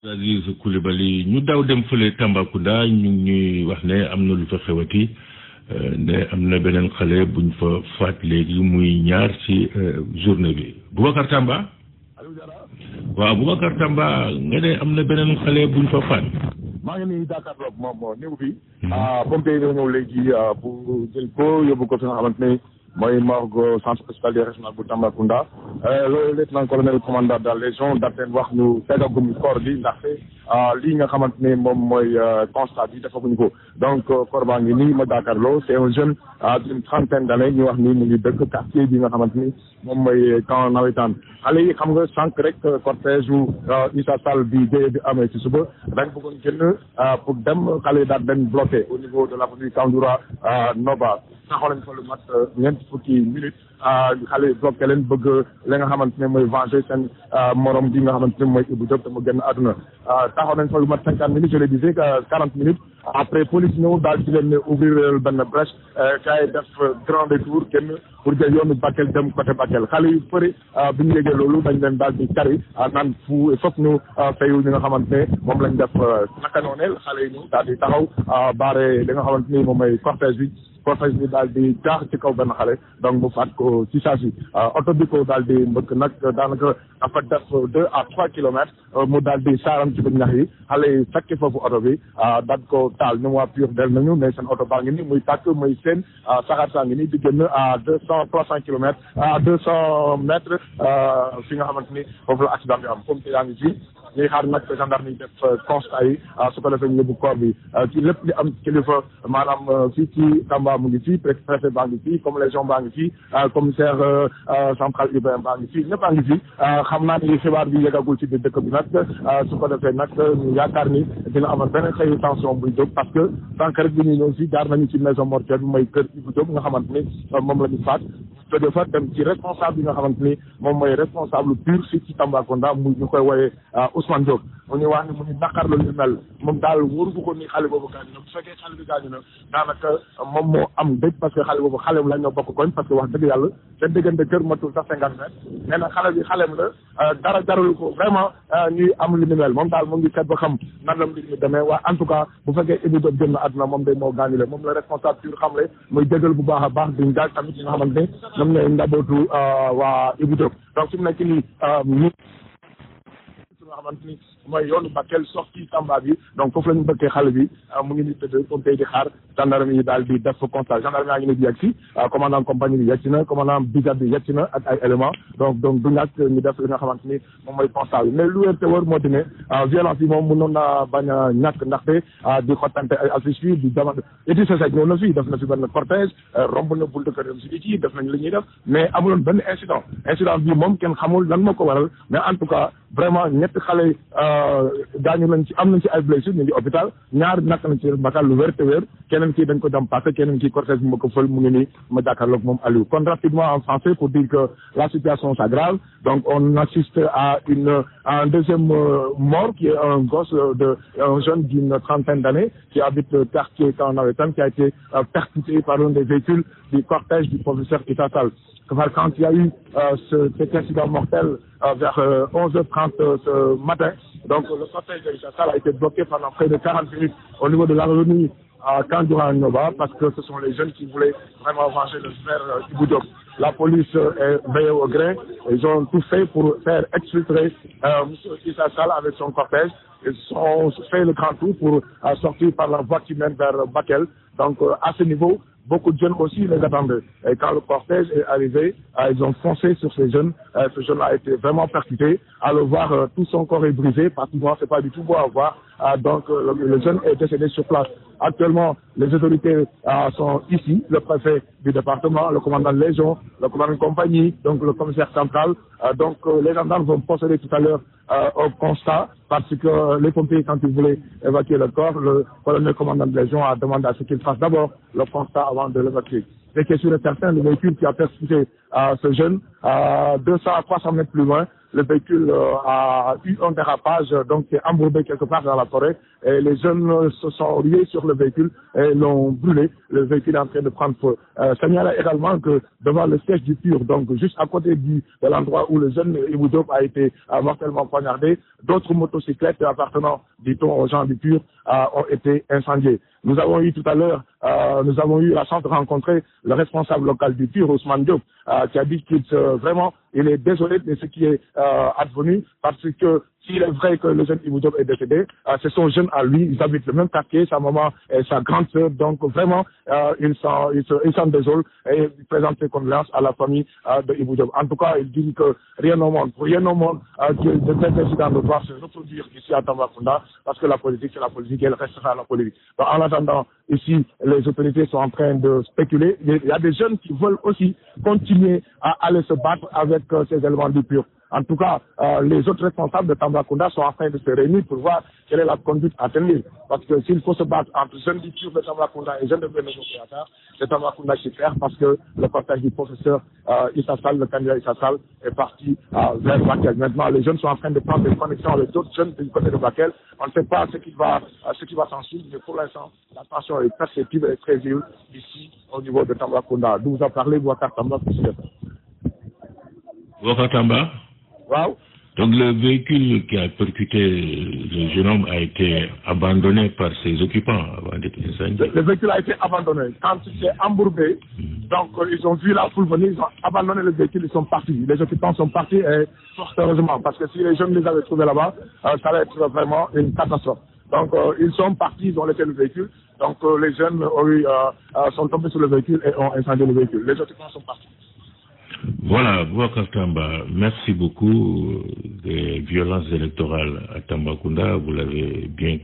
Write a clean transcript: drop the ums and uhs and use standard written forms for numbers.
Aziz Coulibaly ñu daw dem fële Tambacounda ñu ngi ñuy wax ne am na lu fa xewati ne am na beneen xale buñ fa faat léegi muy ñaar ci journée bi Boubacar Tamba waaw Boubacar Tamba nga ne am na beneen xale buñ fa faat. maa ngi nii Dakar loog moom néew bi pompier yi ñëw léegi pour jël ko yóbbu ko fi nga xamante ne mooy morgue centre hospitalier régional bu Tambacounda loolu lieutenant colonel commandant de la légion daal leen wax ñu tegagum corps bi ndaxte lii nga xamante ne moom mooy constat bi defaguñ ko donc corps baa ngi nii ma jàkkaarloo c'est un jeune d'une trentaine d'années ñu wax ni mu ngi dëkk quartier bi nga xamante ni moom mooy camp nawetaan xale yi xam nga sànq rek cortège u Issa Sall bi dee bi amee ci suba dañ bëggoon génn pour dem xale yi daal dañ bloqué au niveau de l'avenue Kandoura Noba taxaw nañ fa lu mat ñeent fukki minutes xale yi bloqué leen bëgg li nga xamante ne mooy venger seen morom bi nga xamante ne mooy Ibou Diop te mu génn àdduna taxaw nañ fa lu mat 50 minutes je le disais 40 minutes après police ñëw daal di leen ne ouvrir benn brèche kay def grand détour kenn pour jël yoonu Bakel dem côté Bakel xale yu bëri bi ñu yégee loolu dañ leen daal di kari naan fu foog ñu fayu li nga xamante ne moom lañ def naka nooneel xale yi ñëw daal di taxaw baare li nga xamante ni moom mooy cortège bi daal di jaax ci kaw benn xale donc mu faat ko ci saa si oto bi ko daal di mbëkk nag daanaka dafa def 2 à 3 kilomètres mu daal di saaram ci biir ñax yi xale yi fekk foofu oto bi daal ko taal ñu waa pur del nañu mais seen oto baa ngi nii muy tàkk muy seen saxaar saa ngi nii di génn à 300 kilomètres à 200 mètres fi nga xamante ni foofu la accident bi am comme te yaa ngi ci ñuy xaar nag gendarme yi def constat yi su ko defee ñu yóbbu corps bi ci lépp li am kilifa maanaam fii ci Tamba mu ngi fii préfet baa ngi fii comme légion baa ngi fii commissaire central urbain baa ngi fii ñëpp a ngi fii xam naa ni xibaar bi yegagul ci biir dëkk bi nag su ko defee nag ñu yaakaar ni dina amal beneen xëyu tension buy jóg parce que sànq rek bi ñuy ñëw si jaar nañu ci maison mortuaire bi mooy kër Ibou Diop nga xamante ni moom la ñu faat jóge fa dem ci responsable yi nga xamante ni moom mooy responsable pur fii ci Tambacounda mu ñu koy wooyee Ousmane Diop mu ñu wax ni mu ñu naqar la ñu mel moom daal wóoru ko ni xale boobu gaañu na bu fekkee xale bi gaañu na daanaka moom moo am dëj parce que xale boobu xaleem la ñoo bokk koñ parce que wax dëgg yàlla seen diggante kër matul sax 50 mètres nee na xale bi xaleem la dara jaralu ko vraiment ñuy am li ni mel moom daal mu ngi seet ba xam nan la mbir mi demee waaye en tout cas bu fekkee Ibou Diop génn àdduna moom day moo gaañu le moom la responsable pur xam le muy jégal bu baax a baax di njaag tamit yi nga xamante ne ñoom ñooy njabootu waa Ibou Diop donc fi mu nekk nii nga xamante ni mooy yoonu Bakel sorti Tamba bi donc foofu la ñu bëkkee xale bi mu ngi ni tëdd comme tey di xaar gendarme yi daal di def constat gendarme yaa ngi ni di yegg si commandant compagnie bi yegg si na commandant brigade bi yegg si na ak ay éléments donc du ñàkk ñu def li nga xamante ni moom mooy constat bi mais lu wér te wër moo di ne violence yi moom mënoon na bañ a ñàkk ndaxte di xottante ay affiche fii di jamono Idrissa Seck ñëw na fii def na fi benn cortège romb na bul dëkk dem si di ci def nañ li ñuy def mais amuloon benn incident bi moom kenn xamul lan moo ko waral mais en tout cas vraiment ñetti xale gaañu nañ ci am nañ ci ay blessures ñu ngi hôpital ñaar nakk nañ ci bakal lu wér te wér keneen kii dañ ko dem passé keneen kii cortège bi ma ko fël mu ngi nii ma jàkkaarloog moom Aliou kon rapidement en français pour dire que la situation s'aggrave donc on assiste à un deuxième mort qui est un gosse un jeune d'une trentaine d'années qui habite le quartier Camp Nawetan qui a été percuté par un des véhicules du cortège du professeur Issa Sall. Quand il y a eu cet incident mortel vers 11h30 ce matin, donc le cortège de Issa Sall a été bloqué pendant près de 40 minutes au niveau de l'avenue Kandoura Noba parce que ce sont les jeunes qui voulaient vraiment venger le frère Ibou Diop. La police est veillée au grain. Ils ont tout fait pour faire exfiltrer M. Issa Sall avec son cortège. Ils ont fait le grand tour pour sortir par la voie qui mène vers Bakel. Donc à ce niveau, beaucoup de jeunes aussi les attendaient. Et quand le cortège est arrivé, ils ont foncé sur ces jeunes. Ce jeune a été vraiment percuté. À le voir, tout son corps est brisé. Pratiquement, c'est pas du tout beau à voir. Donc, le jeune est décédé sur place. Actuellement, les autorités sont ici. Le préfet du département, le commandant de légion, le commandant de compagnie, donc le commissaire central. Donc, les gendarmes vont procéder tout à l'heure au constat parce que les pompiers, quand ils voulaient évacuer le corps, le colonel commandant de légion a demandé à ce qu'ils fassent d'abord le constat avant de l'évacuer. C'est que sûr et certain, le véhicule qui a percuté ce jeune, 200 à 300 mètres plus loin, le véhicule a eu un dérapage, donc est embourbé quelque part dans la forêt. Et les jeunes se sont liés sur le véhicule et l'ont brûlé. Le véhicule est en train de prendre feu. Signale également que devant le siège du PUR, donc juste à côté de l'endroit où le jeune Ibou Diop a été mortellement poignardé, d'autres motocyclettes appartenant, dit-on, aux gens du PUR ont été incendiées. Nous avons eu tout à l'heure, nous avons eu la chance de rencontrer le responsable local du PUR, Ousmane Diop, qui a dit qu'il vraiment, il est désolé de ce qui est advenu parce que s'il est vrai que le jeune Ibou Diop est décédé, c'est son jeune à lui, ils habitent le même quartier, sa maman et sa grande sœur, donc vraiment, il s'en désole et il présente ses condoléances à la famille de Ibou Diop. En tout cas, il dit que rien au monde que de cet incident ne doit se reproduire ici à Tambacounda, parce que la politique, c'est la politique et elle restera la politique. Donc, en attendant, ici, les autorités sont en train de spéculer. Il y a des jeunes qui veulent aussi continuer à aller se battre avec ces éléments du PUR. En tout cas, les autres responsables de Tambacounda sont en train de se réunir pour voir quelle est la conduite à tenir. Parce que s'il faut se battre entre jeunes du PUR de Tambacounda et jeunes de Benno Bokk Yakaar, c'est Tambacounda qui perd parce que le partage du professeur Issa Sall, le candidat Issa Sall, est parti vers Bakel. Maintenant, les jeunes sont en train de prendre des connexions avec d'autres jeunes du côté de Bakel. On ne sait pas ce qui va s'en suivre, mais pour l'instant, la tension est perceptible et très vive ici au niveau de Tambacounda. D'où vous a parlé Boubacar Tamba. Boubacar Tamba. Wow. Donc le véhicule qui a percuté le jeune homme a été abandonné par ses occupants avant d'être incendié. Le véhicule a été abandonné. Quand il s'est embourbé, donc ils ont vu la foule venir, ils ont abandonné le véhicule, ils sont partis. Les occupants sont partis et fort heureusement, parce que si les jeunes les avaient trouvés là-bas, ça allait être vraiment une catastrophe. Donc ils sont partis, ils ont laissé le véhicule. Donc les jeunes sont tombés sur le véhicule et ont incendié le véhicule. Les occupants sont partis. Voilà, Boubacar Tamba, merci beaucoup des violences électorales à Tambacounda, vous l'avez bien